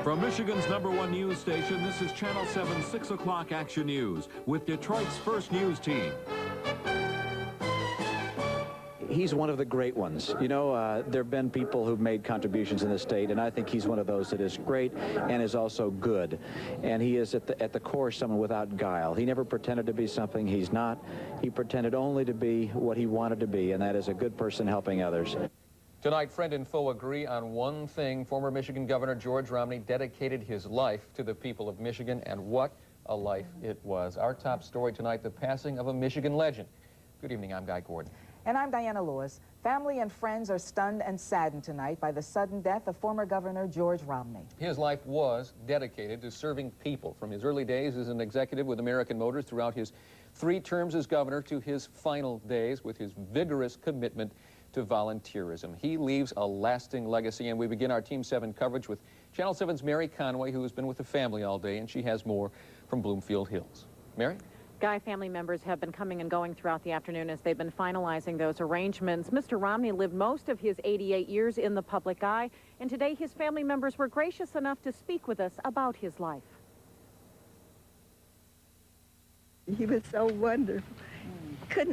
From Michigan's #1 news station, this is Channel 7's 6 o'clock Action News with Detroit's first news team. He's one of the great ones. You know, there have been people who've made contributions in the state, and I think he's one of those that is great and is also good. And he is at the core someone without guile. He never pretended to be something he's not. He pretended only to be what he wanted to be, and that is a good person helping others. Tonight, friend and foe agree on one thing. Former Michigan Governor George Romney dedicated his life to the people of Michigan, and what a life it was. Our top story tonight, the passing of a Michigan legend. Good evening, I'm Guy Gordon. And I'm Diana Lewis. Family and friends are stunned and saddened tonight by the sudden death of former Governor George Romney. His life was dedicated to serving people, from his early days as an executive with American Motors throughout his 3 terms as governor to his final days with his vigorous commitment to volunteerism. He leaves a lasting legacy, and we begin our Team 7 coverage with Channel 7's Mary Conway, who has been with the family all day, and she has more from Bloomfield Hills. Mary? Guy, family members have been coming and going throughout the afternoon as they've been finalizing those arrangements. Mr. Romney lived most of his 88 years in the public eye, and today his family members were gracious enough to speak with us about his life. He was so wonderful.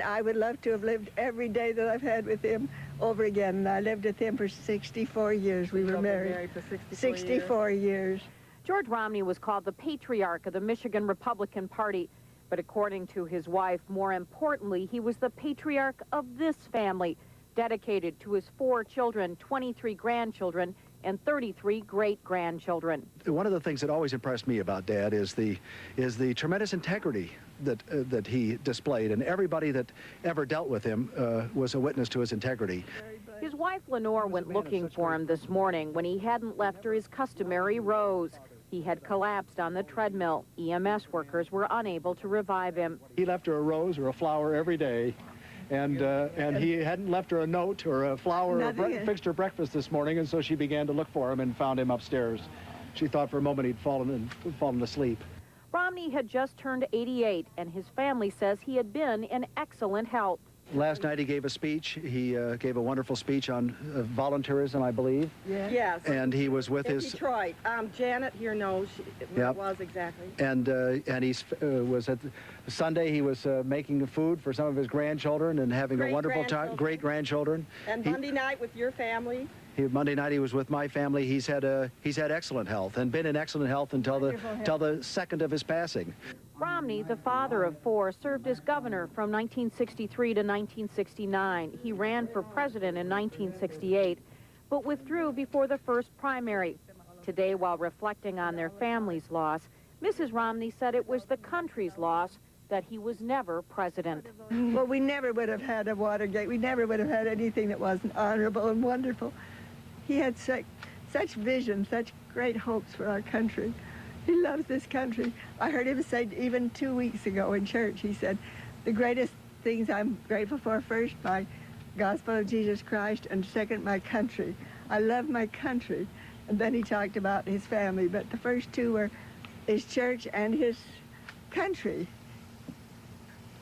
I would love to have lived every day that I've had with him over again. And I lived with him for 64 years. We were married for 64 years. George Romney was called the patriarch of the Michigan Republican Party. But according to his wife, more importantly, he was the patriarch of this family, dedicated to his 4 children, 23 grandchildren, and 33 great-grandchildren. One of the things that always impressed me about Dad is the tremendous integrity that he displayed, and everybody that ever dealt with him was a witness to his integrity. His wife Lenore went looking for him this morning when he hadn't left her his customary rose. He had collapsed on the treadmill. EMS workers were unable to revive him. He left her a rose or a flower every day, and he hadn't left her a note or a flower or fixed her breakfast this morning, and so she began to look for him and found him upstairs. She thought for a moment he'd fallen asleep. Romney had just turned 88, and his family says he had been in excellent health. Last night he gave a speech. He gave a wonderful speech on volunteerism, I believe. Yes. And he was with his... Detroit. Janet here knows where it was exactly. And he was at Sunday. He was making food for some of his grandchildren and having a wonderful time. Great grandchildren. And Monday night with your family. Monday night he was with my family. He's had excellent health and been in excellent health until the second of his passing. Romney, the father of 4, served as governor from 1963 to 1969. He ran for president in 1968, but withdrew before the first primary. Today, while reflecting on their family's loss, Mrs. Romney said it was the country's loss that he was never president. Well, we never would have had a Watergate. We never would have had anything that wasn't honorable and wonderful. He had such vision, such great hopes for our country. He loves this country. I heard him say even 2 weeks ago in church, he said, the greatest things I'm grateful for, first, my gospel of Jesus Christ, and second, my country. I love my country. And then he talked about his family, but the first 2 were his church and his country.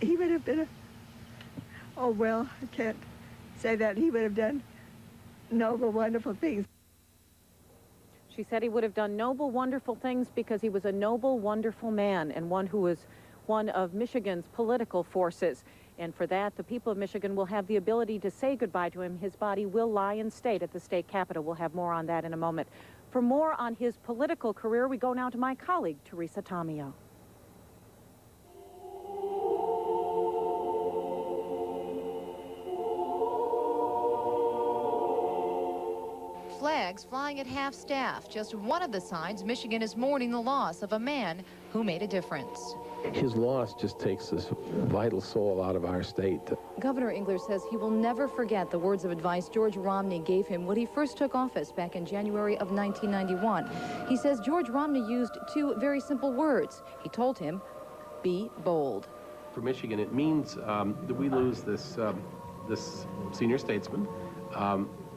He would have been oh, well, I can't say that. He would have done noble, wonderful things. She said he would have done noble, wonderful things because he was a noble, wonderful man and one who was one of Michigan's political forces. And for that, the people of Michigan will have the ability to say goodbye to him. His body will lie in state at the state capitol. We'll have more on that in a moment. For more on his political career, we go now to my colleague, Teresa Tomeo. Flags flying at half-staff, just one of the signs Michigan is mourning the loss of a man who made a difference. His loss just takes this vital soul out of our state. Governor Engler says he will never forget the words of advice George Romney gave him when he first took office back in January of 1991. He says George Romney used 2 very simple words. He told him, be bold. For Michigan, it means that we lose this senior statesman,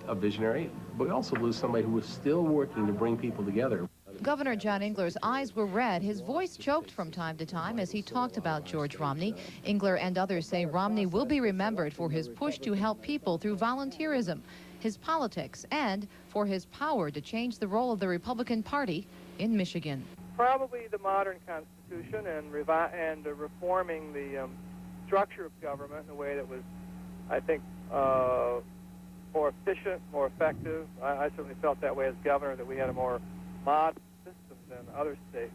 a visionary, but we also lose somebody who was still working to bring people together. Governor John Engler's eyes were red. His voice choked from time to time as he talked about George Romney. Engler and others say Romney will be remembered for his push to help people through volunteerism. his politics, and for his power to change the role of the Republican Party in Michigan. Probably the modern Constitution and reforming the structure of government in a way that was, I think, more efficient, more effective. I certainly felt that way as governor, that we had a more modern system than other states.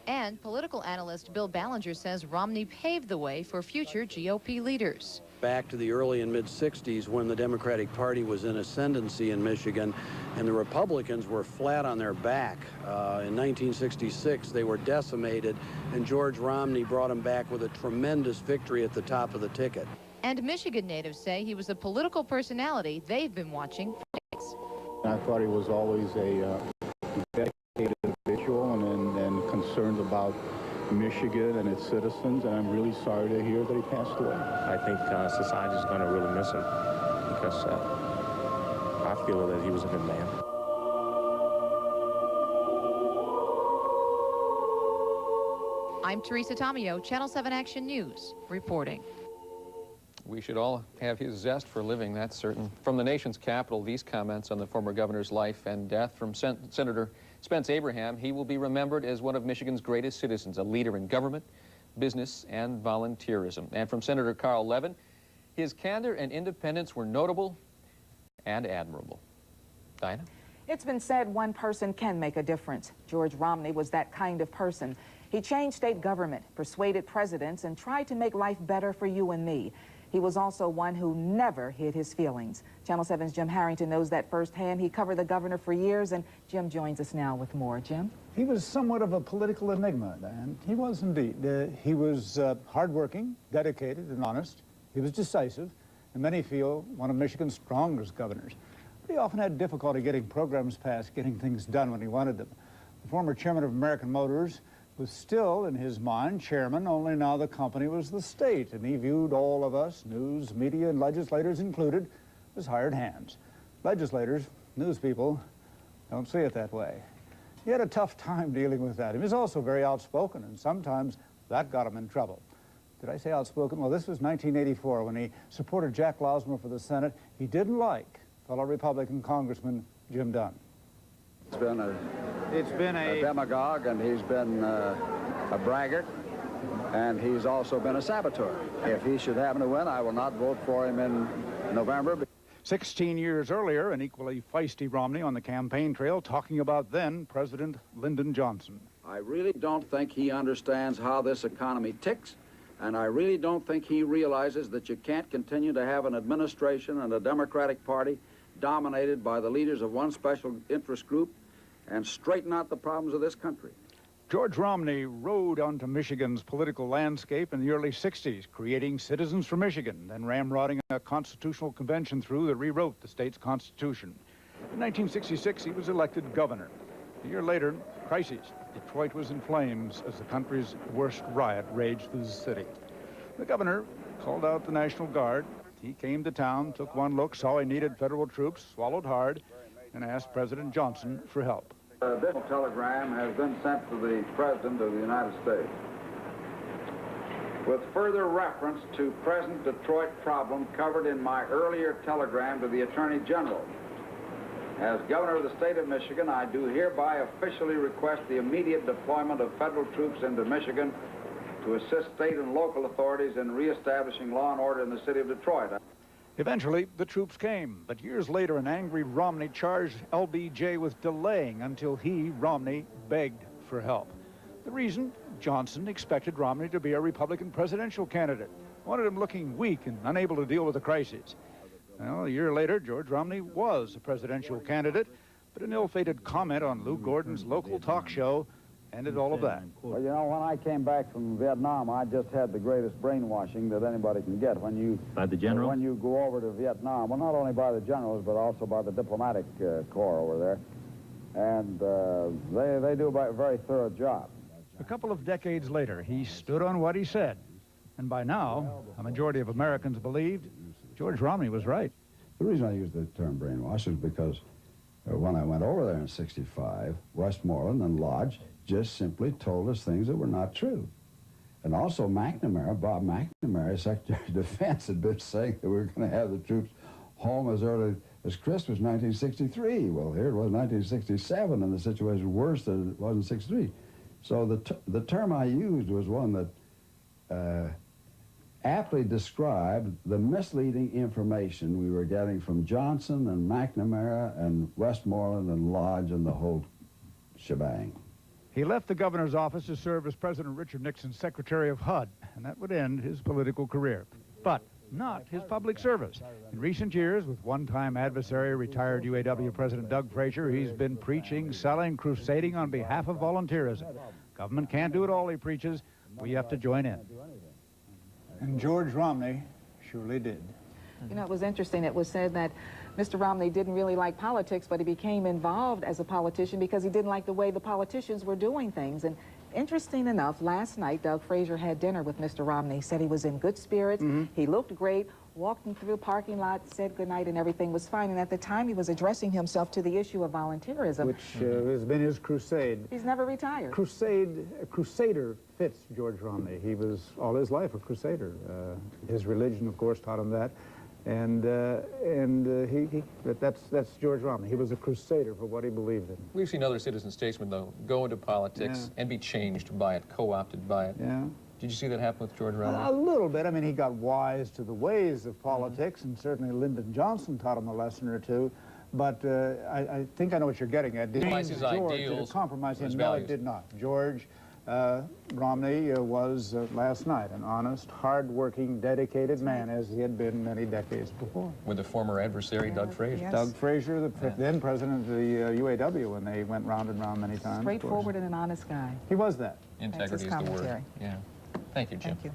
And political analyst Bill Ballinger says Romney paved the way for future GOP leaders. Back to the early and mid-60s when the Democratic Party was in ascendancy in Michigan and the Republicans were flat on their back. In 1966, they were decimated, and George Romney brought them back with a tremendous victory at the top of the ticket. And Michigan natives say he was a political personality they've been watching for decades. I thought he was always a dedicated individual and concerned about Michigan and its citizens, and I'm really sorry to hear that he passed away. I think society is going to really miss him because I feel that he was a good man. I'm Teresa Tomeo, Channel 7 Action News, reporting. We should all have his zest for living, that's certain. From the nation's capital, these comments on the former governor's life and death from Senator Spence Abraham. He will be remembered as one of Michigan's greatest citizens, a leader in government, business, and volunteerism. And from Senator Carl Levin, his candor and independence were notable and admirable. Dinah? It's been said one person can make a difference. George Romney was that kind of person. He changed state government, persuaded presidents, and tried to make life better for you and me. He was also one who never hid his feelings. Channel 7's Jim Harrington knows that firsthand. He covered the governor for years, and Jim joins us now with more. Jim? He was somewhat of a political enigma, and he was indeed. He was hardworking, dedicated, and honest. He was decisive, and many feel one of Michigan's strongest governors. But he often had difficulty getting programs passed, getting things done when he wanted them. The former chairman of American Motors was still, in his mind, chairman, only now the company was the state, and he viewed all of us, news, media, and legislators included, as hired hands. Legislators, news people, don't see it that way. He had a tough time dealing with that. He was also very outspoken, and sometimes that got him in trouble. Did I say outspoken? Well, this was 1984 when he supported Jack Losmer for the Senate. He didn't like fellow Republican Congressman Jim Dunn. It's been a demagogue, and he's been a braggart, and he's also been a saboteur. If he should happen to win, I will not vote for him in November. 16 years earlier, an equally feisty Romney on the campaign trail talking about then President Lyndon Johnson. I really don't think he understands how this economy ticks, and I really don't think he realizes that you can't continue to have an administration and a Democratic Party dominated by the leaders of one special interest group and straighten out the problems of this country. George Romney rode onto Michigan's political landscape in the early 60s, creating Citizens for Michigan, then ramrodding a constitutional convention through that rewrote the state's constitution. In 1966, he was elected governor. A year later, crises. Detroit was in flames as the country's worst riot raged through the city. The governor called out the National Guard. He came to town, took one look, saw he needed federal troops, swallowed hard, and asked President Johnson for help. This telegram has been sent to the President of the United States. With further reference to present Detroit problem covered in my earlier telegram to the Attorney General. As Governor of the state of Michigan, I do hereby officially request the immediate deployment of federal troops into Michigan to assist state and local authorities in reestablishing law and order in the city of Detroit. Eventually, the troops came, but years later, an angry Romney charged LBJ with delaying until he, Romney, begged for help. The reason? Johnson expected Romney to be a Republican presidential candidate, wanted him looking weak and unable to deal with the crises. Well, a year later, George Romney was a presidential candidate, but an ill-fated comment on Lou Gordon's local talk show ended all of that. Well, you know, when I came back from Vietnam, I just had the greatest brainwashing that anybody can get. When you by the general? When you go over to Vietnam, well, not only by the generals, but also by the diplomatic corps over there. And they do a very thorough job. A couple of decades later, he stood on what he said. And by now, a majority of Americans believed George Romney was right. The reason I use the term brainwash is because when I went over there in '65, Westmoreland and Lodge just simply told us things that were not true. And also McNamara, Bob McNamara, Secretary of Defense, had been saying that we were going to have the troops home as early It's Christmas 1963. Well, here it was 1967, and the situation was worse than it was in 63. So the term I used was one that aptly described the misleading information we were getting from Johnson and McNamara and Westmoreland and Lodge and the whole shebang. He left the governor's office to serve as President Richard Nixon's Secretary of HUD, and that would end his political career. But not his public service. In recent years, with one-time adversary, retired UAW President Doug Frazier, he's been preaching, selling, crusading on behalf of volunteerism. Government can't do it all, he preaches. We have to join in. And George Romney surely did. You know, it was interesting. It was said that Mr. Romney didn't really like politics, but he became involved as a politician because he didn't like the way the politicians were doing things. And interesting enough, last night, Doug Frazier had dinner with Mr. Romney. Said he was in good spirits. He looked great. Walked him through the parking lot, said goodnight, and everything was fine. And at the time, he was addressing himself to the issue of volunteerism. Which has been his crusade. He's never retired. A crusader fits George Romney. He was all his life a crusader. His religion, of course, taught him that. That's George Romney. He was a crusader for what he believed in. We've seen other citizen statesmen, though, go into politics and be changed by it, co-opted by it. Yeah. Did you see that happen with George Romney? A little bit. I mean, he got wise to the ways of politics, and certainly Lyndon Johnson taught him a lesson or two. But I think I know what you're getting at. Did Compromise his ideals, compromise him? his No, values. it did not. George Romney was, last night, an honest, hard-working, dedicated man, as he had been many decades before. With the former adversary, Doug Frazier. Yes. Doug Frazier, the then president of the UAW, and they went round and round many times. Straightforward and an honest guy. He was that. Integrity is That's the his word. commentary. Yeah. Thank you, Jim. Thank you.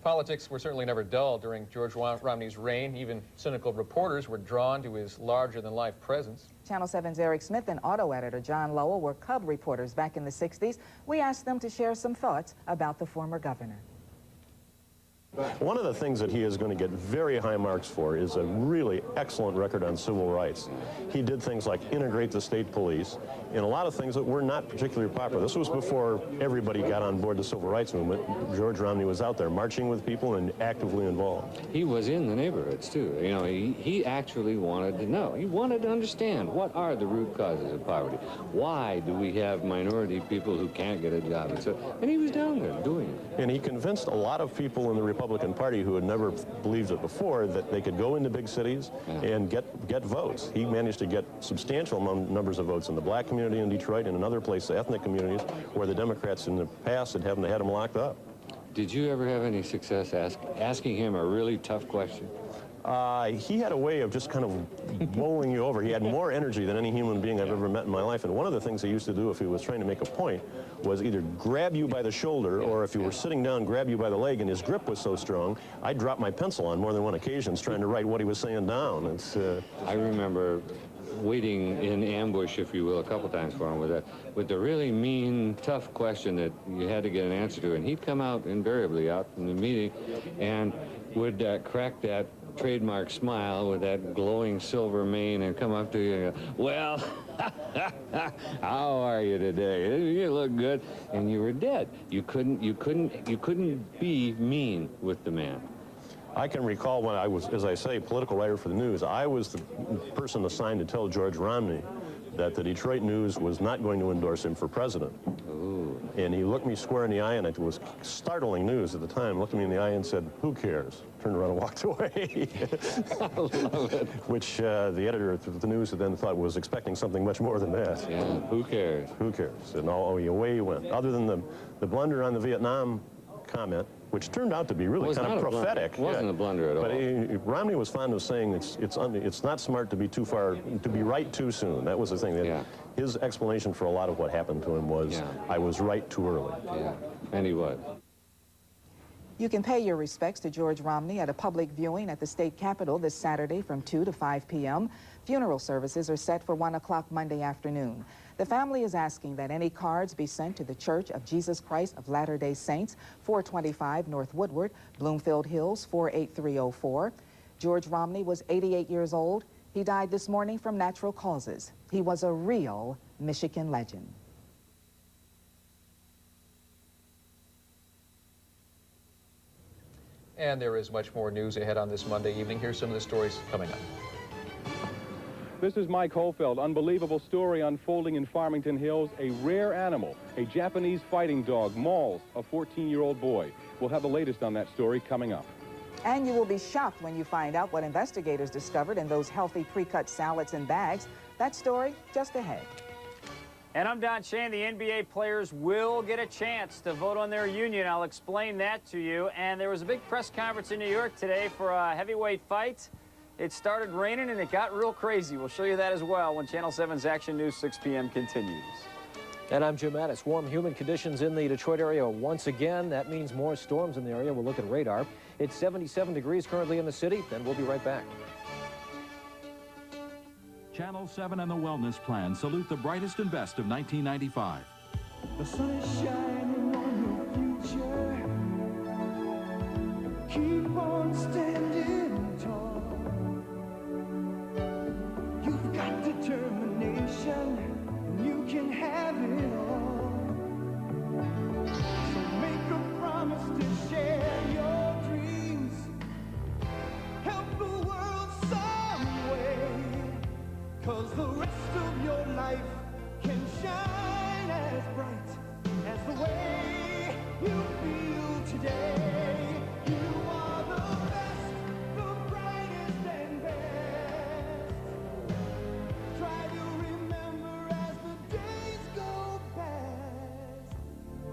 Politics were certainly never dull during George Romney's reign. Even cynical reporters were drawn to his larger-than-life presence. Channel 7's Eric Smith and auto editor John Lowell were Cub reporters back in the 60s. We asked them to share some thoughts about the former governor. One of the things that he is going to get very high marks for is a really excellent record on civil rights. He did things like integrate the state police and a lot of things that were not particularly popular. This was before everybody got on board the civil rights movement. George Romney was out there marching with people and actively involved. He was in the neighborhoods, too. You know, he actually wanted to know. He wanted to understand what are the root causes of poverty. Why do we have minority people who can't get a job? And he was down there doing it. And he convinced a lot of people in the Republican Party who had never believed it before that they could go into big cities and get votes. He managed to get substantial numbers of votes in the black community in Detroit and in other places, ethnic communities, where the Democrats in the past had him locked up. Did you ever have any success asking him a really tough question? He had a way of just kind of bowling you over. He had more energy than any human being I've ever met in my life. And one of the things he used to do if he was trying to make a point was either grab you by the shoulder or if you were sitting down, grab you by the leg, and his grip was so strong, I dropped my pencil on more than one occasion trying to write what he was saying down. I remember waiting in ambush, if you will, a couple times for him with the really mean, tough question that you had to get an answer to. And he'd come out invariably out from the meeting and would crack that trademark smile with that glowing silver mane and come up to you and go, well, how are you today? You look good. And you were dead. You couldn't be mean with the man. I can recall when I was, as I say, political writer for the News, I was the person assigned to tell George Romney that the Detroit News was not going to endorse him for president. Ooh. And he looked me square in the eye, and it was startling news at the time, looked me in the eye and said, who cares? Turned around and walked away. I love it. Which the editor of the News then thought was expecting something much more than that. Yeah, who cares? Who cares? And away he went. Other than the blunder on the Vietnam comment, which turned out to be really kind of prophetic. It wasn't a blunder at all. But Romney was fond of saying it's not smart to be too far, to be right too soon. That was the thing. Yeah. His explanation for a lot of what happened to him was, I was right too early. Yeah, and he was. You can pay your respects to George Romney at a public viewing at the state capitol this Saturday from 2 to 5 p.m. Funeral services are set for 1 o'clock Monday afternoon. The family is asking that any cards be sent to the Church of Jesus Christ of Latter-day Saints, 425 North Woodward, Bloomfield Hills, 48304. George Romney was 88 years old. He died this morning from natural causes. He was a real Michigan legend. And there is much more news ahead on this Monday evening. Here's some of the stories coming up. This is Mike Holfeld. Unbelievable story unfolding in Farmington Hills. A rare animal, a Japanese fighting dog, mauls a 14-year-old boy. We'll have the latest on that story coming up. And you will be shocked when you find out what investigators discovered in those healthy pre-cut salads and bags. That story just ahead. And I'm Don Shane. The NBA players will get a chance to vote on their union. I'll explain that to you. And there was a big press conference in New York today for a heavyweight fight. It started raining and it got real crazy. We'll show you that as well when Channel 7's Action News 6 p.m. continues. And I'm Jim Madaus. Warm, humid conditions in the Detroit area once again. That means more storms in the area. We'll look at radar. It's 77 degrees currently in the city. Then we'll be right back. Channel 7 and the Wellness Plan salute the brightest and best of 1995. The sun is shining on your future. Keep on standing tall. You've got determination, and you can have it all. So make a promise to share your dreams. Help the world some way. 'Cause the rest of your life can shine as bright as the way you feel today. You are the best, the brightest and best. Try to remember as the days go past.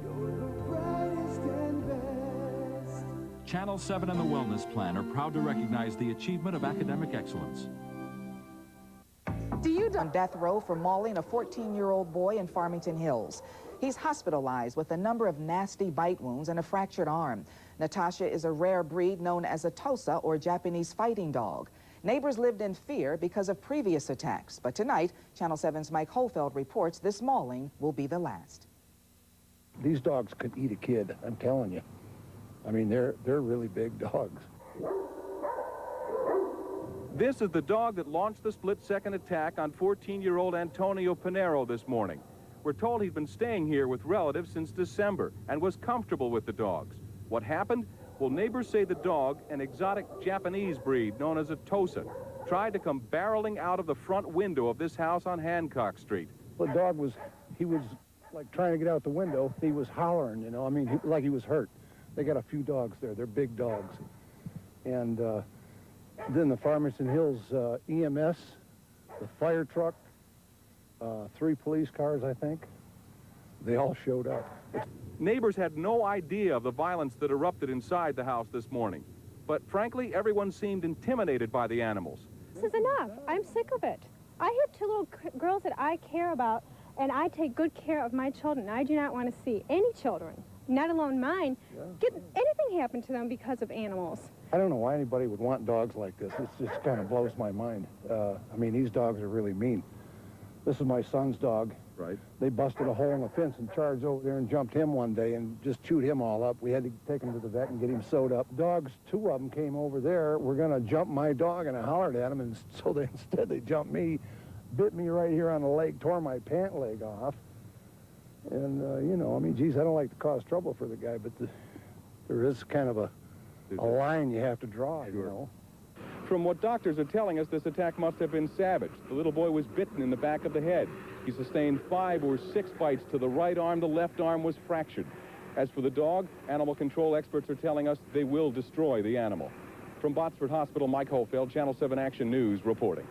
You're the brightest and best. Channel 7 and the Wellness Plan are proud to recognize the achievement of academic excellence. Do you on death row for mauling a 14-year-old boy in Farmington Hills? He's hospitalized with a number of nasty bite wounds and a fractured arm. Natasha is a rare breed known as a Tosa, or Japanese fighting dog. Neighbors lived in fear because of previous attacks. But tonight, Channel 7's Mike Holfeld reports this mauling will be the last. These dogs could eat a kid, I'm telling you. I mean, they're really big dogs. This is the dog that launched the split-second attack on 14-year-old Antonio Pinero this morning. We're told he'd been staying here with relatives since December and was comfortable with the dogs. What happened? Well, neighbors say the dog, an exotic Japanese breed known as a Tosa, tried to come barreling out of the front window of this house on Hancock Street. The dog was like trying to get out the window. He was hollering, you know, I mean, like he was hurt. They got a few dogs there. They're big dogs. And then the Farmington Hills EMS, the fire truck, 3 police cars, I think, they all showed up. Neighbors had no idea of the violence that erupted inside the house this morning. But frankly, everyone seemed intimidated by the animals. This is enough. I'm sick of it. I have 2 little girls that I care about, and I take good care of my children. I do not want to see any children, not alone mine, get anything happen to them because of animals. I don't know why anybody would want dogs like this. It just kind of blows my mind. I mean, these dogs are really mean. This is my son's dog. Right. They busted a hole in the fence and charged over there and jumped him one day and just chewed him all up. We had to take him to the vet and get him sewed up. Dogs, 2 of them came over there, were going to jump my dog, and I hollered at them, and so instead they jumped me, bit me right here on the leg, tore my pant leg off. And, you know, I mean, geez, I don't like to cause trouble for the guy, but there is kind of a line you have to draw, you know. From what doctors are telling us, this attack must have been savage. The little boy was bitten in the back of the head. He sustained 5 or 6 bites to the right arm. The left arm was fractured. As for the dog, animal control experts are telling us they will destroy the animal. From Botsford Hospital, Mike Holfeld, Channel 7 Action News reporting.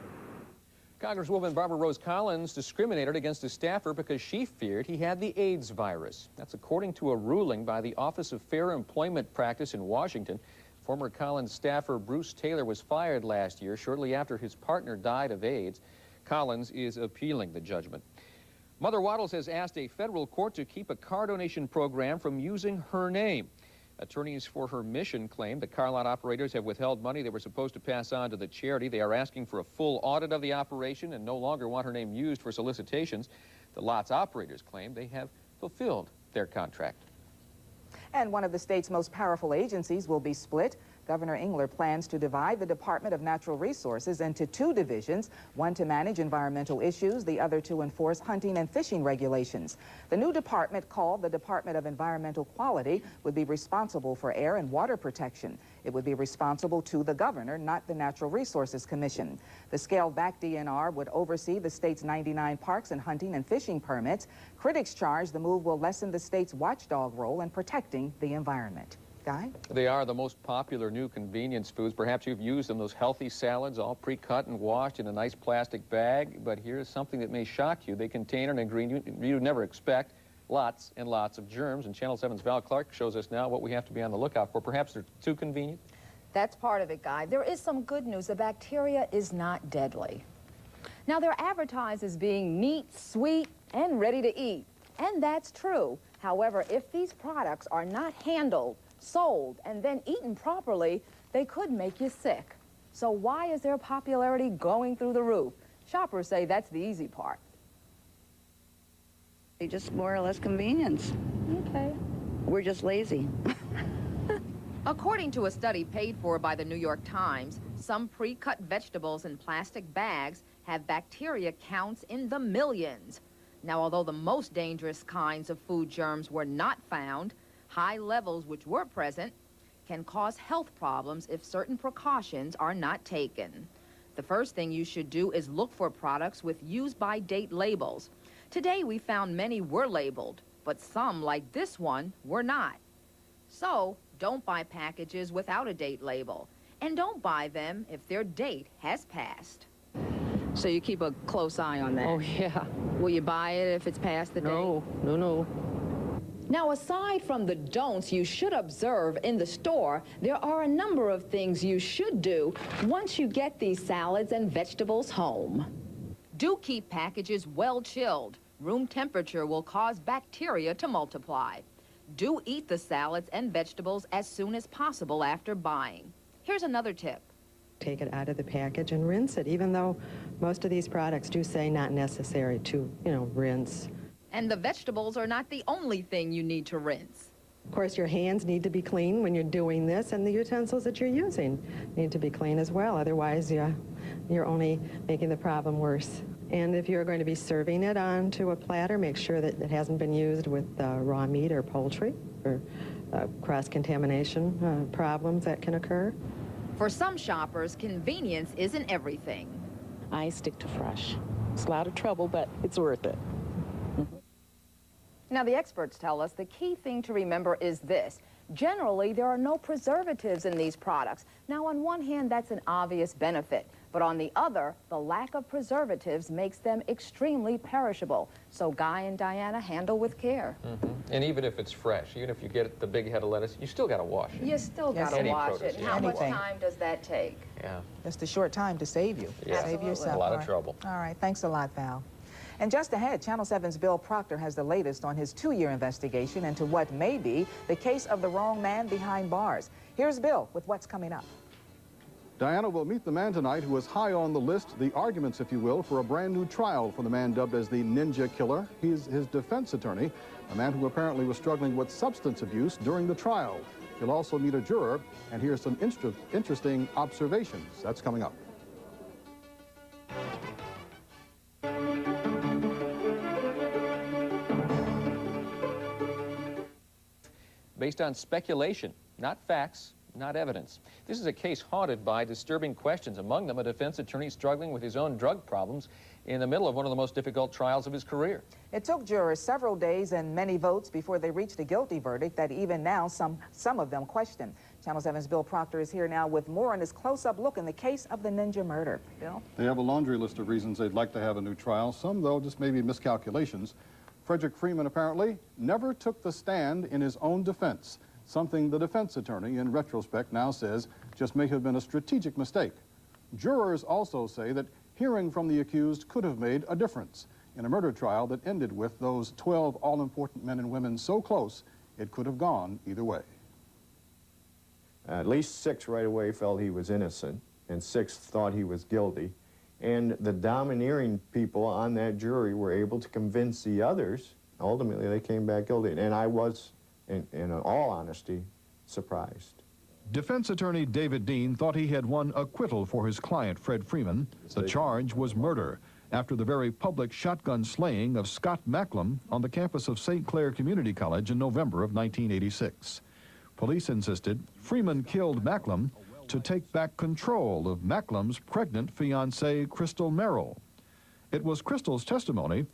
Congresswoman Barbara Rose Collins discriminated against a staffer because she feared he had the AIDS virus. That's according to a ruling by the Office of Fair Employment Practice in Washington. Former Collins staffer Bruce Taylor was fired last year, shortly after his partner died of AIDS. Collins is appealing the judgment. Mother Waddles has asked a federal court to keep a car donation program from using her name. Attorneys for her mission claim that car lot operators have withheld money they were supposed to pass on to the charity. They are asking for a full audit of the operation and no longer want her name used for solicitations. The lot's operators claim they have fulfilled their contract. And one of the state's most powerful agencies will be split. Governor Engler plans to divide the Department of Natural Resources into 2 divisions, one to manage environmental issues, the other to enforce hunting and fishing regulations. The new department, called the Department of Environmental Quality, would be responsible for air and water protection. It would be responsible to the governor, not the Natural Resources Commission. The scaled-back DNR would oversee the state's 99 parks and hunting and fishing permits. Critics charge the move will lessen the state's watchdog role in protecting the environment. Guy? They are the most popular new convenience foods. Perhaps you've used them, those healthy salads, all pre-cut and washed in a nice plastic bag. But here's something that may shock you. They contain an ingredient you'd never expect, lots and lots of germs. And Channel 7's Val Clark shows us now what we have to be on the lookout for. Perhaps they're too convenient? That's part of it, Guy. There is some good news. The bacteria is not deadly. Now, they're advertised as being neat, sweet, and ready to eat. And that's true. However, if these products are not handled, sold, and then eaten properly, they could make you sick. So why is their popularity going through the roof? Shoppers say that's the easy part. They just more or less convenience. Okay. We're just lazy. According to a study paid for by the New York Times, some pre-cut vegetables in plastic bags have bacteria counts in the millions. Now, although the most dangerous kinds of food germs were not found, high levels which were present can cause health problems if certain precautions are not taken. The first thing you should do is look for products with use-by date labels. Today we found many were labeled, but some, like this one, were not. So, don't buy packages without a date label, and don't buy them if their date has passed. So you keep a close eye on that? Oh, yeah. Will you buy it if it's past the date? No. Now, aside from the don'ts you should observe in the store, there are a number of things you should do once you get these salads and vegetables home. Do keep packages well chilled. Room temperature will cause bacteria to multiply. Do eat the salads and vegetables as soon as possible after buying. Here's another tip. Take it out of the package and rinse it, even though most of these products do say not necessary to, rinse. And the vegetables are not the only thing you need to rinse. Of course, your hands need to be clean when you're doing this, and the utensils that you're using need to be clean as well. Otherwise, you're only making the problem worse. And if you're going to be serving it onto a platter, make sure that it hasn't been used with raw meat or poultry, or cross-contamination problems that can occur. For some shoppers, convenience isn't everything. I stick to fresh. It's a lot of trouble, but it's worth it. Now, the experts tell us the key thing to remember is this. Generally, there are no preservatives in these products. Now, on one hand, that's an obvious benefit. But on the other, the lack of preservatives makes them extremely perishable. So Guy and Diana handle with care. And even if it's fresh, even if you get the big head of lettuce, you still got to wash it. You still got to wash it. How much Anything. time does that take? Yeah. Just a short time to save you. Yeah. Save yourself. A lot All of right. trouble. All right. Thanks a lot, Val. And just ahead, Channel 7's Bill Proctor has the latest on his 2-year investigation into what may be the case of the wrong man behind bars. Here's Bill with what's coming up. Diana will meet the man tonight who is high on the list, the arguments, if you will, for a brand new trial for the man dubbed as the Ninja Killer. He's his defense attorney, a man who apparently was struggling with substance abuse during the trial. He'll also meet a juror and hear some interesting observations. That's coming up. Based on speculation, not facts, not evidence. This is a case haunted by disturbing questions, among them a defense attorney struggling with his own drug problems in the middle of one of the most difficult trials of his career. It took jurors several days and many votes before they reached a guilty verdict that even now some of them question. Channel 7's Bill Proctor is here now with more on his close-up look in the case of the Ninja murder. Bill? They have a laundry list of reasons they'd like to have a new trial. Some, though, just maybe miscalculations. Frederick Freeman apparently never took the stand in his own defense, something the defense attorney, in retrospect, now says just may have been a strategic mistake. Jurors also say that hearing from the accused could have made a difference in a murder trial that ended with those 12 all-important men and women so close it could have gone either way. At least 6 right away felt he was innocent, and 6 thought he was guilty. And the domineering people on that jury were able to convince the others. Ultimately, they came back guilty. And I was, in all honesty, surprised. Defense attorney David Dean thought he had won acquittal for his client, Fred Freeman. The charge was murder after the very public shotgun slaying of Scott Macklem on the campus of St. Clair Community College in November of 1986. Police insisted Freeman killed Macklem to take back control of Macklem's pregnant fiancée, Crystal Merrill. It was Crystal's testimony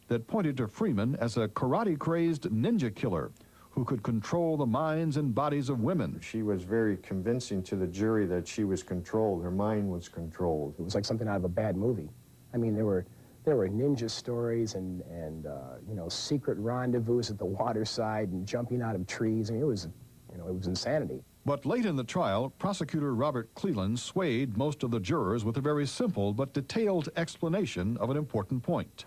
that pointed to Freeman as a karate-crazed ninja killer who could control the minds and bodies of women. She was very convincing to the jury that she was controlled, her mind was controlled. It was like something out of a bad movie. I mean, there were ninja stories and you know, secret rendezvous at the waterside and jumping out of trees. I mean, it was insanity. But late in the trial, prosecutor Robert Cleland swayed most of the jurors with a very simple but detailed explanation of an important point.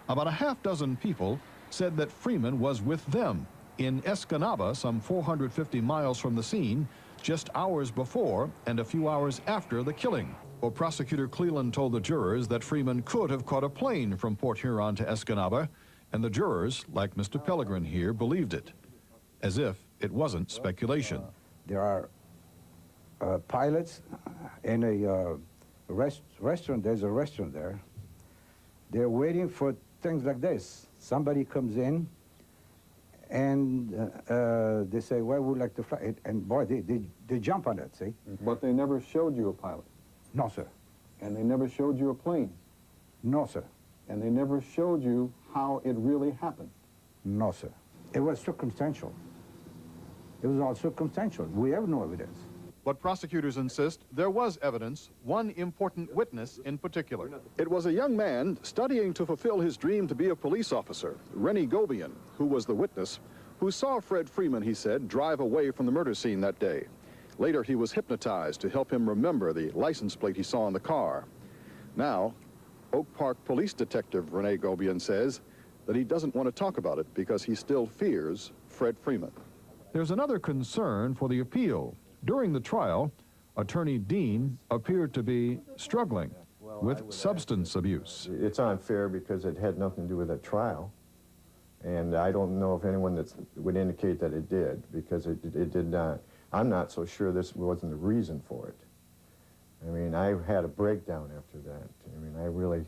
About a half-dozen people said that Freeman was with them in Escanaba, some 450 miles from the scene, just hours before and a few hours after the killing. Well, prosecutor Cleland told the jurors that Freeman could have caught a plane from Port Huron to Escanaba, and the jurors, like Mr. Pellegrin here, believed it, as if it wasn't speculation. There are pilots in a restaurant. There's a restaurant there. They're waiting for things like this. Somebody comes in, and they say, well, we'd like to fly. And boy, they jump on it, see? But they never showed you a pilot? No, sir. And they never showed you a plane? No, sir. And they never showed you how it really happened? No, sir. It was circumstantial. It was all circumstantial. We have no evidence. But prosecutors insist there was evidence, one important witness in particular. It was a young man studying to fulfill his dream to be a police officer, Rennie Gobian, who was the witness, who saw Fred Freeman, he said, drive away from the murder scene that day. Later, he was hypnotized to help him remember the license plate he saw in the car. Now, Oak Park police detective Rennie Gobian says that he doesn't want to talk about it because he still fears Fred Freeman. There's another concern for the appeal. During the trial, Attorney Dean appeared to be struggling with substance abuse. It's unfair because it had nothing to do with that trial. And I don't know if anyone would indicate that it did, because it did not. I'm not so sure this wasn't the reason for it. I mean, I had a breakdown after that. I mean,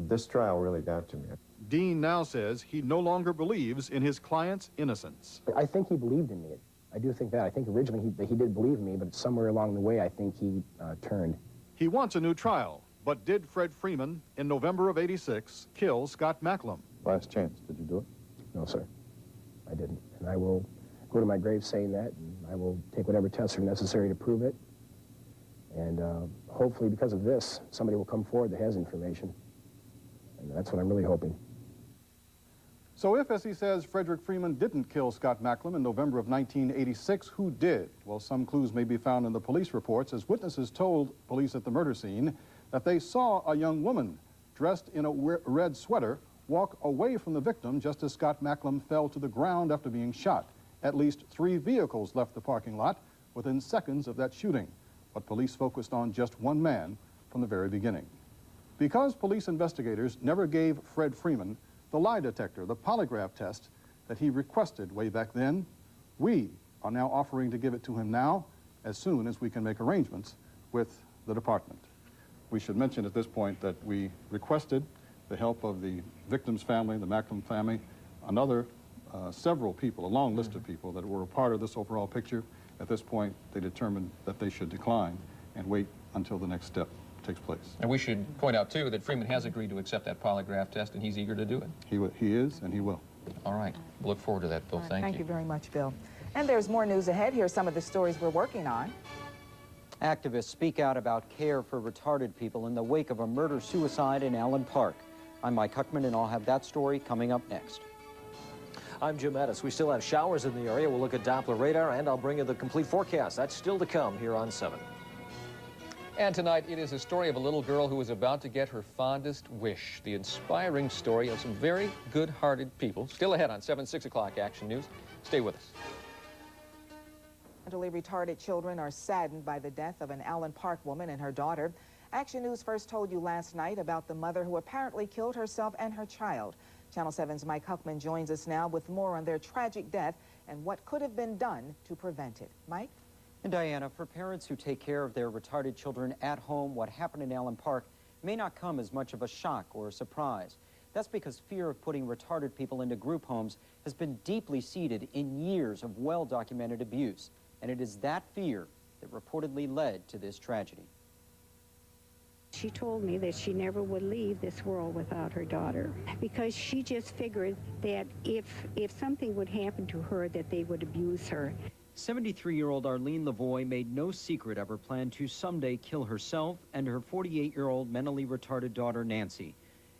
this trial really got to me. Dean now says he no longer believes in his client's innocence. I think he believed in me. I do think that. I think originally he did believe in me, but somewhere along the way I think he turned. He wants a new trial, but did Fred Freeman, in November of '86, kill Scott Macklem? Last chance, did you do it? No, sir. I didn't. And I will go to my grave saying that, and I will take whatever tests are necessary to prove it. And hopefully because of this, somebody will come forward that has information. And that's what I'm really hoping. So if, as he says, Frederick Freeman didn't kill Scott Macklem in November of 1986, who did? Well, some clues may be found in the police reports, as witnesses told police at the murder scene that they saw a young woman dressed in a red sweater walk away from the victim just as Scott Macklem fell to the ground after being shot. At least 3 vehicles left the parking lot within seconds of that shooting, but police focused on just one man from the very beginning. Because police investigators never gave Fred Freeman the lie detector, the polygraph test that he requested way back then, we are now offering to give it to him now as soon as we can make arrangements with the department. We should mention at this point that we requested the help of the victim's family, the Macklem family, another several people, a long list of people that were a part of this overall picture. At this point, they determined that they should decline and wait until the next step takes place. And we should point out, too, that Freeman has agreed to accept that polygraph test, and he's eager to do it. He is, and he will. All right. We'll look forward to that, Bill. Thank you. Thank you very much, Bill. And there's more news ahead. Here's some of the stories we're working on. Activists speak out about care for retarded people in the wake of a murder-suicide in Allen Park. I'm Mike Huckman, and I'll have that story coming up next. I'm Jim Madaus. We still have showers in the area. We'll look at Doppler radar, and I'll bring you the complete forecast. That's still to come here on 7. And tonight, it is a story of a little girl who is about to get her fondest wish. The inspiring story of some very good-hearted people. Still ahead on 7, 6 o'clock Action News. Stay with us. Mentally retarded children are saddened by the death of an Allen Park woman and her daughter. Action News first told you last night about the mother who apparently killed herself and her child. Channel 7's Mike Huckman joins us now with more on their tragic death and what could have been done to prevent it. Mike? And Diana, for parents who take care of their retarded children at home, what happened in Allen Park may not come as much of a shock or a surprise. That's because fear of putting retarded people into group homes has been deeply seated in years of well-documented abuse. And it is that fear that reportedly led to this tragedy. She told me that she never would leave this world without her daughter, because she just figured that if something would happen to her, that they would abuse her. 73-year-old Arlene Lavoie made no secret of her plan to someday kill herself and her 48-year-old mentally retarded daughter, Nancy.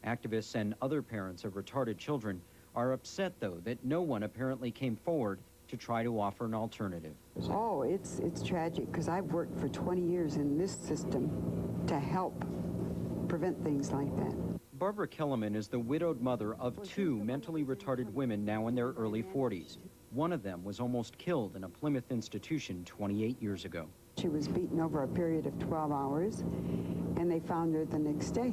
Activists and other parents of retarded children are upset, though, that no one apparently came forward to try to offer an alternative. Oh, it's tragic, because I've worked for 20 years in this system to help prevent things like that. Barbara Kellerman is the widowed mother of 2 mentally retarded women now in their early 40s. One of them was almost killed in a Plymouth institution 28 years ago. She was beaten over a period of 12 hours, and they found her the next day.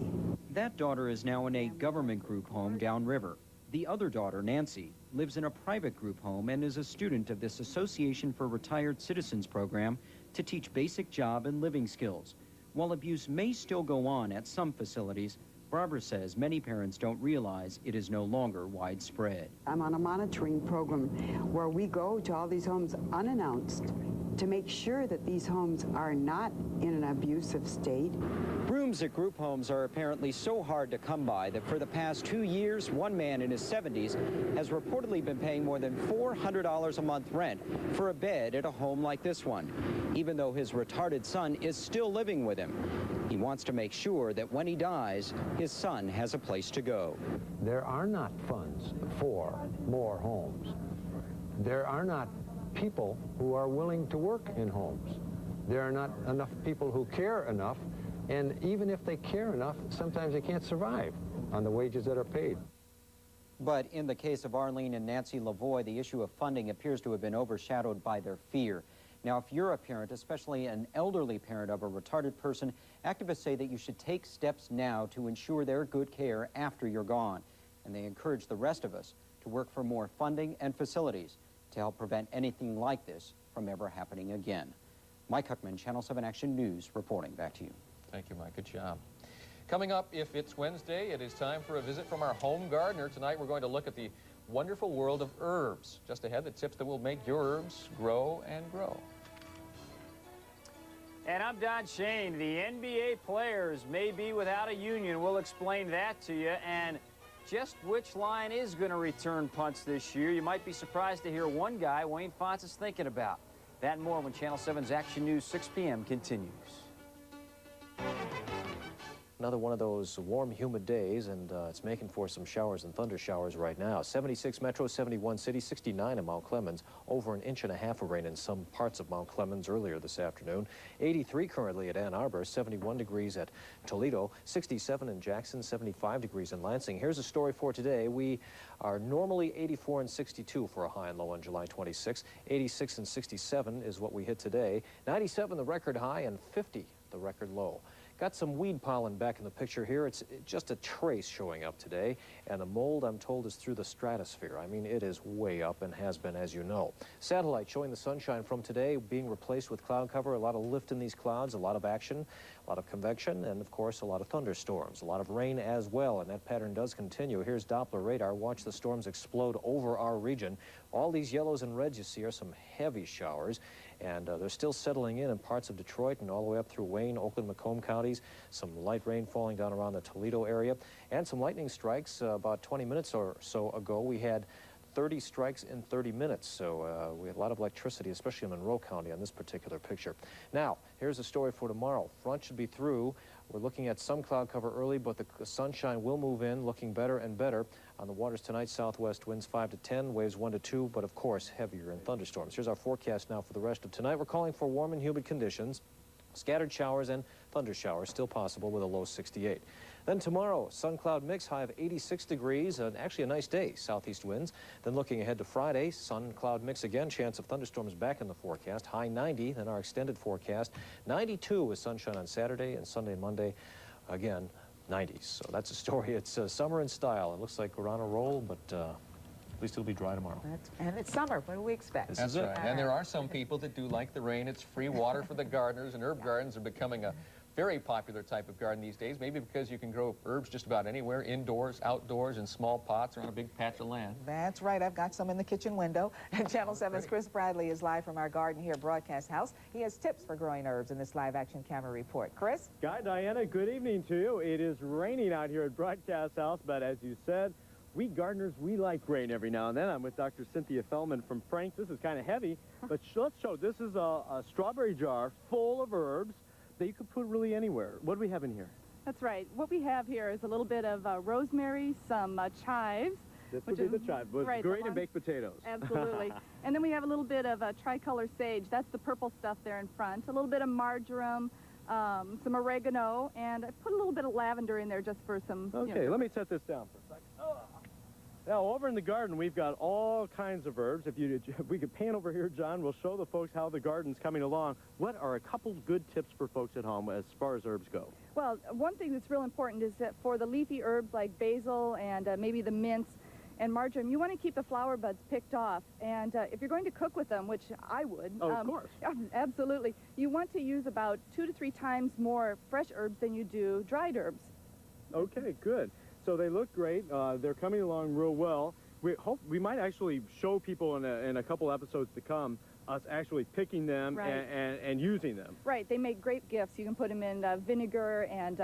That daughter is now in a government group home downriver. The other daughter, Nancy, lives in a private group home and is a student of this Association for Retired Citizens program to teach basic job and living skills. While abuse may still go on at some facilities, Barbara says many parents don't realize it is no longer widespread. I'm on a monitoring program where we go to all these homes unannounced to make sure that these homes are not in an abusive state. Rooms at group homes are apparently so hard to come by that for the past 2 years, one man in his 70s has reportedly been paying more than $400 a month rent for a bed at a home like this one, even though his retarded son is still living with him. He wants to make sure that when he dies, his son has a place to go. There are not funds for more homes. There are not people who are willing to work in homes. There are not enough people who care enough, and even if they care enough, sometimes they can't survive on the wages that are paid. But in the case of Arlene and Nancy Lavoie, the issue of funding appears to have been overshadowed by their fear. Now, if you're a parent, especially an elderly parent of a retarded person, activists say that you should take steps now to ensure their good care after you're gone. And they encourage the rest of us to work for more funding and facilities to help prevent anything like this from ever happening again. Mike Huckman, Channel 7 Action News, reporting. Back to you. Thank you, Mike. Good job. Coming up, if it's Wednesday, it is time for a visit from our home gardener. Tonight, we're going to look at the wonderful world of herbs. Just ahead, the tips that will make your herbs grow and grow. And I'm Don Shane. The NBA players may be without a union. We'll explain that to you. And just which line is going to return punts this year? You might be surprised to hear one guy Wayne Fonts is thinking about. That and more when Channel 7's Action News 6 p.m. continues. Another one of those warm, humid days, and it's making for some showers and thunder showers right now. 76 Metro, 71 City, 69 in Mount Clemens. Over 1.5 inches of rain in some parts of Mount Clemens earlier this afternoon. 83 currently at Ann Arbor, 71 degrees at Toledo, 67 in Jackson, 75 degrees in Lansing. Here's a story for today. We are normally 84 and 62 for a high and low on July 26. 86 and 67 is what we hit today. 97 the record high and 50 the record low. Got some weed pollen back in the picture here. It's just a trace showing up today, and the mold, I'm told, is through the stratosphere. I mean, it is way up and has been, as you know. Satellite showing the sunshine from today being replaced with cloud cover. A lot of lift in these clouds, a lot of action, a lot of convection, and, of course, a lot of thunderstorms. A lot of rain as well, and that pattern does continue. Here's Doppler radar. Watch the storms explode over our region. All these yellows and reds you see are some heavy showers, and they're still settling in parts of Detroit and all the way up through Wayne, Oakland, Macomb counties. Some light rain falling down around the Toledo area, and some lightning strikes. About 20 minutes or so ago, we had 30 strikes in 30 minutes, so we had a lot of electricity, especially in Monroe County on this particular picture. Now, here's a story for tomorrow. Front should be through. We're looking at some cloud cover early, but the sunshine will move in, looking better and better. On the waters tonight, southwest winds 5 to 10, waves 1 to 2, but of course heavier in thunderstorms. Here's our forecast now for the rest of tonight. We're calling for warm and humid conditions. Scattered showers and thunder showers still possible with a low 68. Then tomorrow, sun cloud mix, high of 86 degrees, and actually a nice day, southeast winds. Then looking ahead to Friday, sun cloud mix again, chance of thunderstorms back in the forecast, high 90. Then our extended forecast, 92 with sunshine on Saturday, and Sunday and Monday, again, 90s. So that's a story. It's summer in style. It looks like we're on a roll, but at least it'll be dry tomorrow. And it's summer. What do we expect? That's right. And there are some people that do like the rain. It's free water for the gardeners, and herb gardens are becoming a very popular type of garden these days, maybe because you can grow herbs just about anywhere, indoors, outdoors, in small pots or on a big patch of land. That's right. I've got some in the kitchen window. And Channel 7's Chris Bradley is live from our garden here at Broadcast House. He has tips for growing herbs in this live-action camera report. Chris? Guy, Diana, good evening to you. It is raining out here at Broadcast House, but as you said, we gardeners, we like rain every now and then. I'm with Dr. Cynthia Fellman from Frank's. This is kind of heavy, but let's show. This is a strawberry jar full of herbs that you could put really anywhere. What do we have in here? That's right. What we have here is a little bit of rosemary, some chives. This would be the chive, but right, great in baked potatoes. Absolutely. And then we have a little bit of tricolor sage. That's the purple stuff there in front. A little bit of marjoram, some oregano, and I put a little bit of lavender in there just for some... Okay, let me set this down for a second. Now, over in the garden, we've got all kinds of herbs. If we could pan over here, John, we'll show the folks how the garden's coming along. What are a couple good tips for folks at home as far as herbs go? Well, one thing that's real important is that for the leafy herbs like basil and maybe the mints and marjoram, you want to keep the flower buds picked off. And if you're going to cook with them, which I would... Oh, of course. Absolutely. You want to use about 2 to 3 times more fresh herbs than you do dried herbs. Okay, good. So they look great. They're coming along real well. We might actually show people in a couple episodes to come us actually picking them right. and using them. Right. They make great gifts. You can put them in vinegar and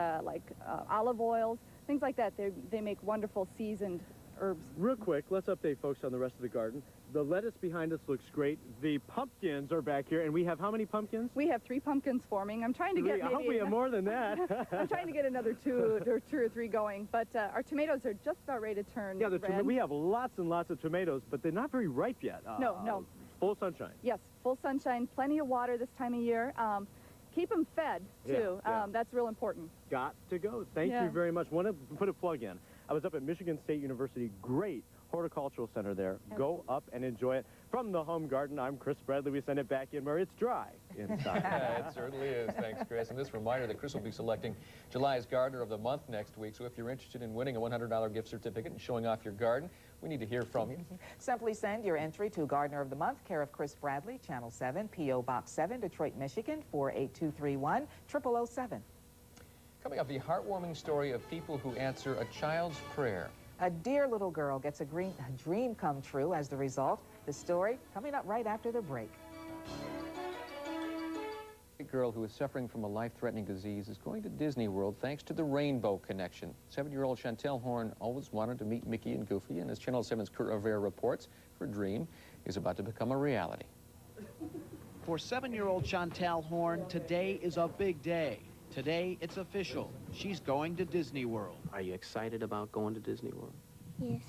olive oils, things like that. They make wonderful seasoned herbs. Real quick, let's update folks on the rest of the garden. The lettuce behind us looks great. The pumpkins are back here, and we have how many pumpkins? We have 3 pumpkins forming. I'm trying to get I hope we have more than that. I'm trying to get another 2 or 3 going, but our tomatoes are just about ready to turn red. We have lots and lots of tomatoes, but they're not very ripe yet. No. Full sunshine. Yes, full sunshine, plenty of water this time of year. Keep them fed, too. Yeah. That's real important. Got to go. Thank you very much. Want to put a plug in. I was up at Michigan State University. Great horticultural center there. Go up and enjoy it. From the home garden, I'm Chris Bradley. We send it back in where it's dry inside. It certainly is. Thanks, Chris. And this reminder that Chris will be selecting July's Gardener of the Month next week. So if you're interested in winning a $100 gift certificate and showing off your garden, we need to hear from you. Simply send your entry to Gardener of the Month, care of Chris Bradley, Channel 7, P.O. Box 7, Detroit, Michigan, 48231, 0007. Coming up, the heartwarming story of people who answer a child's prayer. A dear little girl gets a dream come true as the result. The story coming up right after the break. A girl who is suffering from a life-threatening disease is going to Disney World thanks to the Rainbow Connection. 7-year-old Chantel Horn always wanted to meet Mickey and Goofy, and as Channel 7's Kurt Rivera reports, her dream is about to become a reality. For 7-year-old Chantel Horn, today is a big day. Today, it's official. She's going to Disney World. Are you excited about going to Disney World? Yes.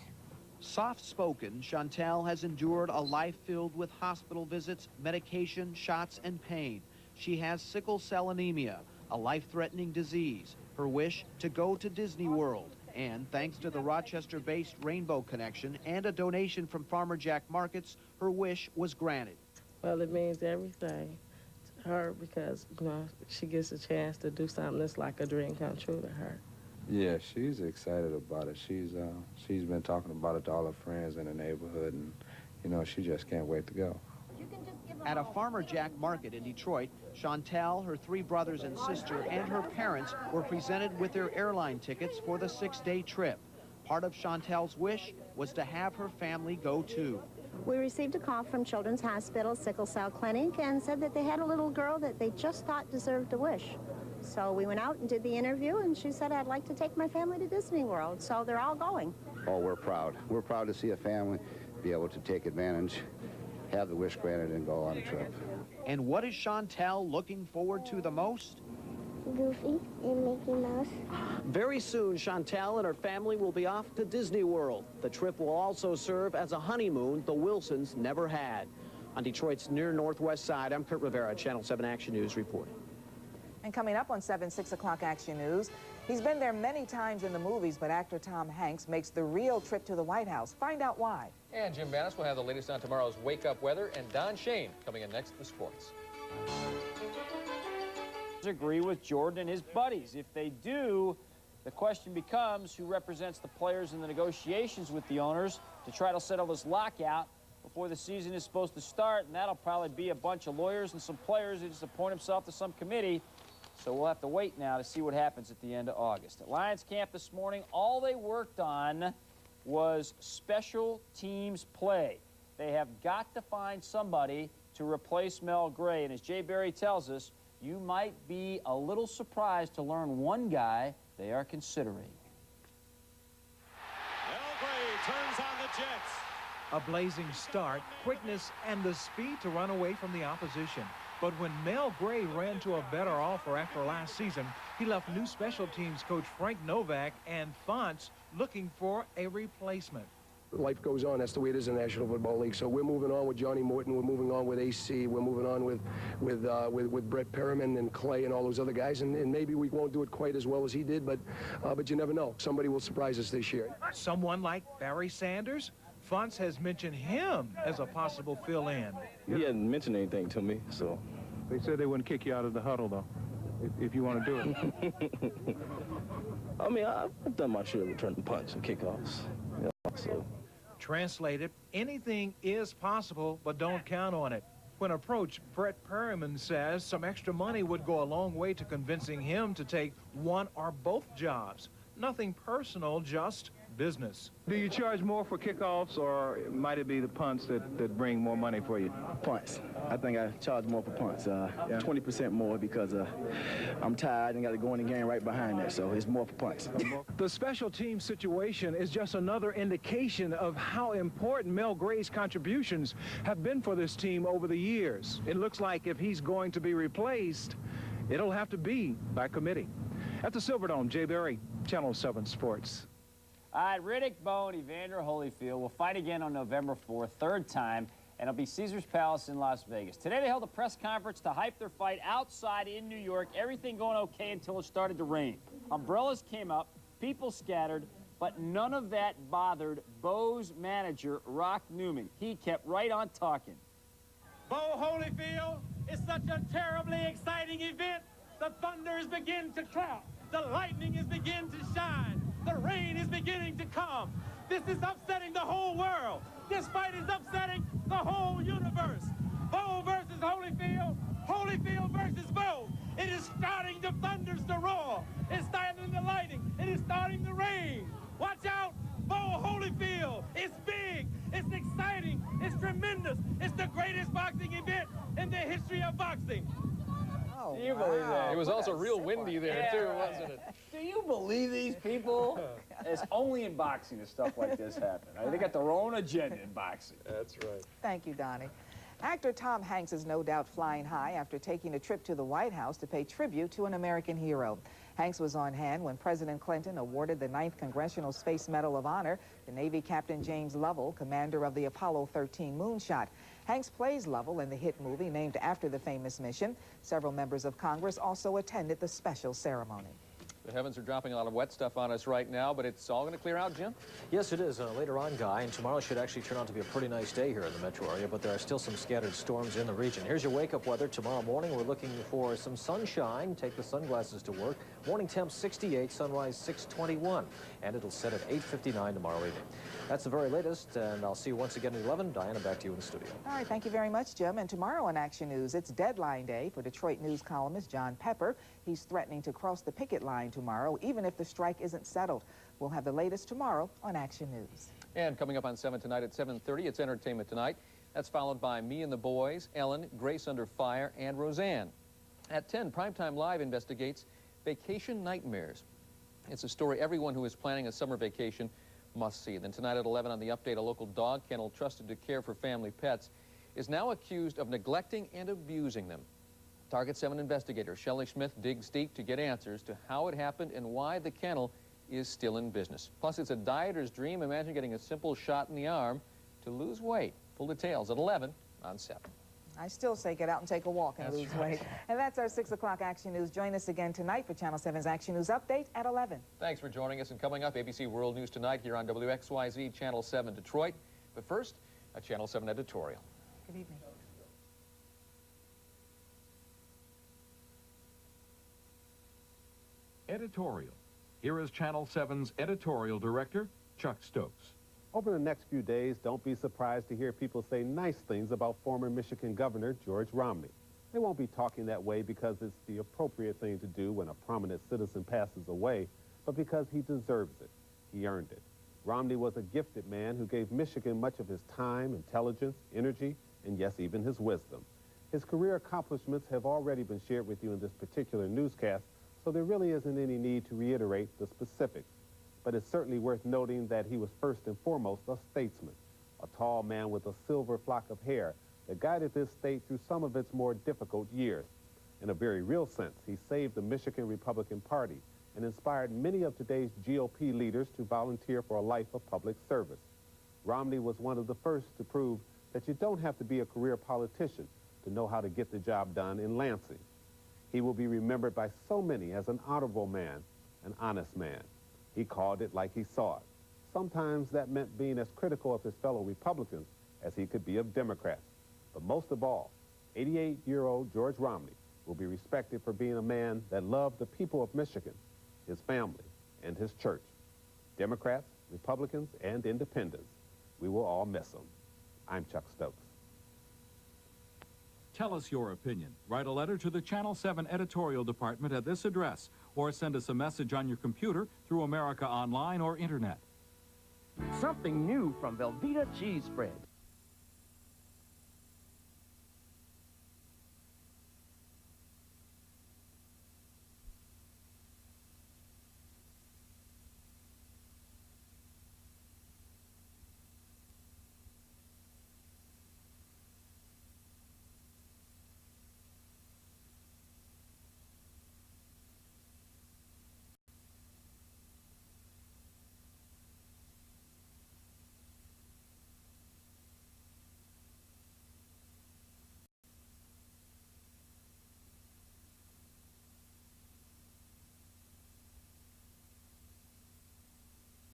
Soft-spoken, Chantel has endured a life filled with hospital visits, medication, shots, and pain. She has sickle cell anemia, a life-threatening disease. Her wish, to go to Disney World. And thanks to the Rochester-based Rainbow Connection and a donation from Farmer Jack Markets, her wish was granted. Well, it means everything to her because, you know, she gets a chance to do something that's like a dream come true to her. Yeah, she's excited about it. She's been talking about it to all her friends in the neighborhood, and, you know, she just can't wait to go. At a Farmer Jack market in Detroit, Chantel, her 3 brothers and sister, and her parents were presented with their airline tickets for the 6-day trip. Part of Chantel's wish was to have her family go too. We received a call from Children's Hospital Sickle Cell Clinic and said that they had a little girl that they just thought deserved a wish. So we went out and did the interview, and she said, I'd like to take my family to Disney World. So they're all going. Oh, we're proud. We're proud to see a family be able to take advantage, have the wish granted, and go on a trip. And what is Chantel looking forward to the most? Goofy and Mickey Mouse. Very soon, Chantel and her family will be off to Disney World. The trip will also serve as a honeymoon the Wilsons never had. On Detroit's near northwest side, I'm Kurt Rivera, Channel 7 Action News reporting. And coming up on 7, 6 o'clock Action News, he's been there many times in the movies, but actor Tom Hanks makes the real trip to the White House. Find out why. And Jim Madaus will have the latest on tomorrow's Wake Up Weather, and Don Shane coming in next with sports. Agree with Jordan and his buddies. If they do, the question becomes who represents the players in the negotiations with the owners to try to settle this lockout before the season is supposed to start, and that'll probably be a bunch of lawyers and some players who just appoint themselves to some committee So we'll have to wait now to see what happens at the end of August. At Lions camp this morning, all they worked on was special teams play. They have got to find somebody to replace Mel Gray. And as Jay Berry tells us, you might be a little surprised to learn one guy they are considering. Mel Gray turns on the Jets. A blazing start, quickness, and the speed to run away from the opposition. But when Mel Gray ran to a better offer after last season, he left new special teams coach Frank Novak and Fonts looking for a replacement. Life goes on. That's the way it is in the National Football League. So we're moving on with Johnny Morton. We're moving on with AC. We're moving on with Brett Perriman and Clay and all those other guys. And maybe we won't do it quite as well as he did, but you never know. Somebody will surprise us this year. Someone like Barry Sanders? Fonts has mentioned him as a possible fill-in. He hasn't mentioned anything to me, so. They said they wouldn't kick you out of the huddle, though, if you want to do it. I mean, I've done my share of returning punts and kickoffs. You know, so. Translated, anything is possible, but don't count on it. When approached, Brett Perriman says some extra money would go a long way to convincing him to take one or both jobs. Nothing personal, just business. Do you charge more for kickoffs, or might it be the punts that bring more money for you? Punts. I think I charge more for punts. 20% more because I'm tired and got to go in the game right behind that, so it's more for punts. The special team situation is just another indication of how important Mel Gray's contributions have been for this team over the years. It looks like if he's going to be replaced, it'll have to be by committee. At the Silverdome, Jay Berry, Channel 7 Sports. All right, Riddick Bowe and Evander Holyfield will fight again on November 4th, third time, and it'll be Caesars Palace in Las Vegas. Today they held a press conference to hype their fight outside in New York. Everything going okay until it started to rain. Umbrellas came up, people scattered, but none of that bothered Bowe's manager, Rock Newman. He kept right on talking. Bowe Holyfield, it's such a terribly exciting event. The thunder is beginning to clap. The lightning is beginning to shine. The rain is beginning to come. This is upsetting the whole world. This fight is upsetting the whole universe. Bowe versus Holyfield. Holyfield versus Bowe. It is starting the thunders to roar. It's starting the lightning. It is starting the rain. Watch out, Bowe Holyfield. It's big. It's exciting. It's tremendous. It's the greatest boxing event in the history of boxing. Do you believe that? It was also real windy there, too, wasn't it? Do you believe these people? It's only in boxing that stuff like this happen. They got their own agenda in boxing. That's right. Thank you, Donnie. Actor Tom Hanks is no doubt flying high after taking a trip to the White House to pay tribute to an American hero. Hanks was on hand when President Clinton awarded the 9th Congressional Space Medal of Honor to Navy Captain James Lovell, commander of the Apollo 13 moonshot. Hanks plays Lovell in the hit movie named after the famous mission. Several members of Congress also attended the special ceremony. The heavens are dropping a lot of wet stuff on us right now, but it's all going to clear out, Jim? Yes, it is. Later on, Guy, and tomorrow should actually turn out to be a pretty nice day here in the metro area, but there are still some scattered storms in the region. Here's your wake-up weather. Tomorrow morning, we're looking for some sunshine. Take the sunglasses to work. Morning temp 68, sunrise 621, and it'll set at 8:59 tomorrow evening. That's the very latest, and I'll see you once again at 11. Diana, back to you in the studio. All right, thank you very much, Jim. And tomorrow on Action News, it's deadline day for Detroit News columnist John Pepper. He's threatening to cross the picket line tomorrow, even if the strike isn't settled. We'll have the latest tomorrow on Action News. And coming up on 7 tonight at 7:30, it's Entertainment Tonight. That's followed by Me and the Boys, Ellen, Grace Under Fire, and Roseanne. At 10, Primetime Live investigates vacation nightmares. It's a story everyone who is planning a summer vacation must see. Then tonight at 11 on The Update, a local dog kennel trusted to care for family pets is now accused of neglecting and abusing them. Target 7 investigator Shelley Smith digs deep to get answers to how it happened and why the kennel is still in business. Plus, it's a dieter's dream. Imagine getting a simple shot in the arm to lose weight. Full details at 11 on 7. I still say get out and take a walk and That's lose right. weight. And that's our 6 o'clock Action News. Join us again tonight for Channel 7's Action News Update at 11. Thanks for joining us. And coming up, ABC World News Tonight here on WXYZ Channel 7 Detroit. But first, a Channel 7 editorial. Good evening. Editorial. Here is Channel 7's editorial director, Chuck Stokes. Over the next few days, don't be surprised to hear people say nice things about former Michigan Governor George Romney. They won't be talking that way because it's the appropriate thing to do when a prominent citizen passes away, but because he deserves it. He earned it. Romney was a gifted man who gave Michigan much of his time, intelligence, energy, and yes, even his wisdom. His career accomplishments have already been shared with you in this particular newscast, so there really isn't any need to reiterate the specifics. But it's certainly worth noting that he was first and foremost a statesman, a tall man with a silver flock of hair that guided this state through some of its more difficult years. In a very real sense, he saved the Michigan Republican Party and inspired many of today's GOP leaders to volunteer for a life of public service. Romney was one of the first to prove that you don't have to be a career politician to know how to get the job done in Lansing. He will be remembered by so many as an honorable man, an honest man. He called it like he saw it. Sometimes that meant being as critical of his fellow Republicans as he could be of Democrats. But most of all, 88-year-old George Romney will be respected for being a man that loved the people of Michigan, his family, and his church. Democrats, Republicans, and independents, we will all miss him. I'm Chuck Stokes. Tell us your opinion. Write a letter to the Channel 7 editorial department at this address, or send us a message on your computer through America Online or Internet. Something new from Velveeta Cheese Spread.